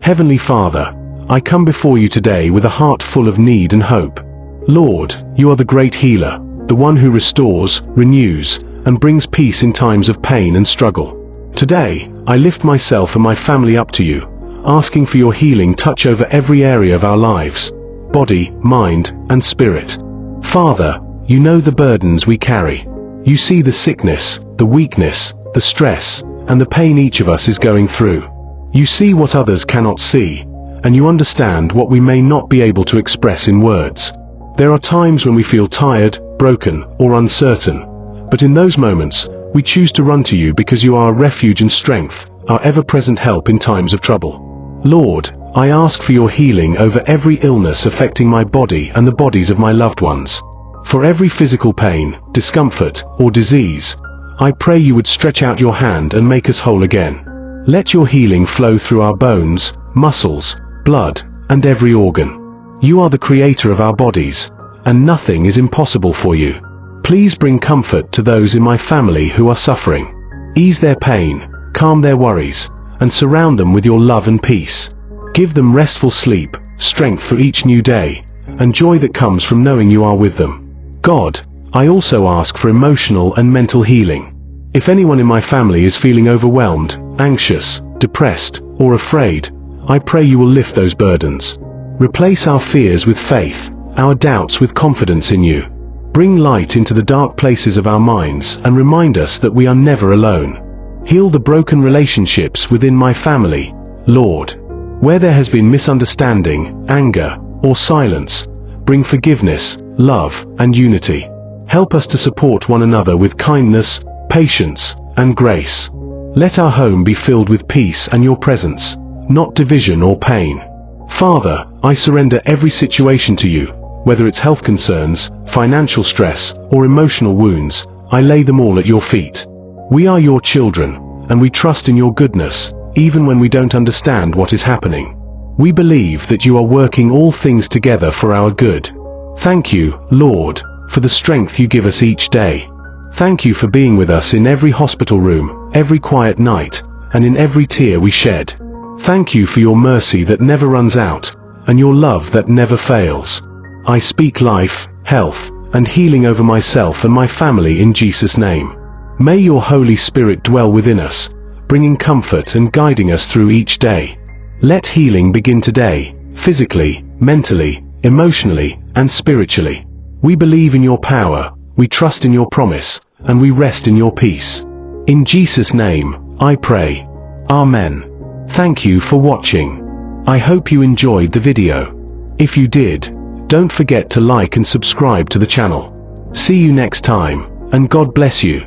Heavenly Father, I come before you today with a heart full of need and hope. Lord, you are the great healer, the one who restores, renews, and brings peace in times of pain and struggle. Today, I lift myself and my family up to you, asking for your healing touch over every area of our lives, body, mind, and spirit. Father, you know the burdens we carry. You see the sickness, the weakness, the stress, and the pain each of us is going through. You see what others cannot see, and you understand what we may not be able to express in words. There are times when we feel tired, broken, or uncertain, but in those moments, we choose to run to you because you are our refuge and strength, our ever-present help in times of trouble. Lord, I ask for your healing over every illness affecting my body and the bodies of my loved ones. For every physical pain, discomfort, or disease, I pray you would stretch out your hand and make us whole again. Let your healing flow through our bones, muscles, blood, and every organ. You are the creator of our bodies, and nothing is impossible for you. Please bring comfort to those in my family who are suffering. Ease their pain, calm their worries, and surround them with your love and peace. Give them restful sleep, strength for each new day, and joy that comes from knowing you are with them. God, I also ask for emotional and mental healing. If anyone in my family is feeling overwhelmed, anxious, depressed, or afraid, I pray you will lift those burdens. Replace our fears with faith, our doubts with confidence in you. Bring light into the dark places of our minds and remind us that we are never alone. Heal the broken relationships within my family, Lord. Where there has been misunderstanding, anger, or silence, bring forgiveness, love, and unity. Help us to support one another with kindness, patience, and grace. Let our home be filled with peace and your presence, not division or pain. Father, I surrender every situation to you, whether it's health concerns, financial stress, or emotional wounds. I lay them all at your feet. We are your children, and we trust in your goodness, even when we don't understand what is happening. We believe that you are working all things together for our good. Thank you, Lord, for the strength you give us each day. Thank you for being with us in every hospital room, every quiet night, and in every tear we shed. Thank you for your mercy that never runs out, and your love that never fails. I speak life, health, and healing over myself and my family in Jesus' name. May your Holy Spirit dwell within us, bringing comfort and guiding us through each day. Let healing begin today, physically, mentally, emotionally, and spiritually. We believe in your power, we trust in your promise, and we rest in your peace. In Jesus' name, I pray. Amen. Thank you for watching. I hope you enjoyed the video. If you did, don't forget to like and subscribe to the channel. See you next time, and God bless you.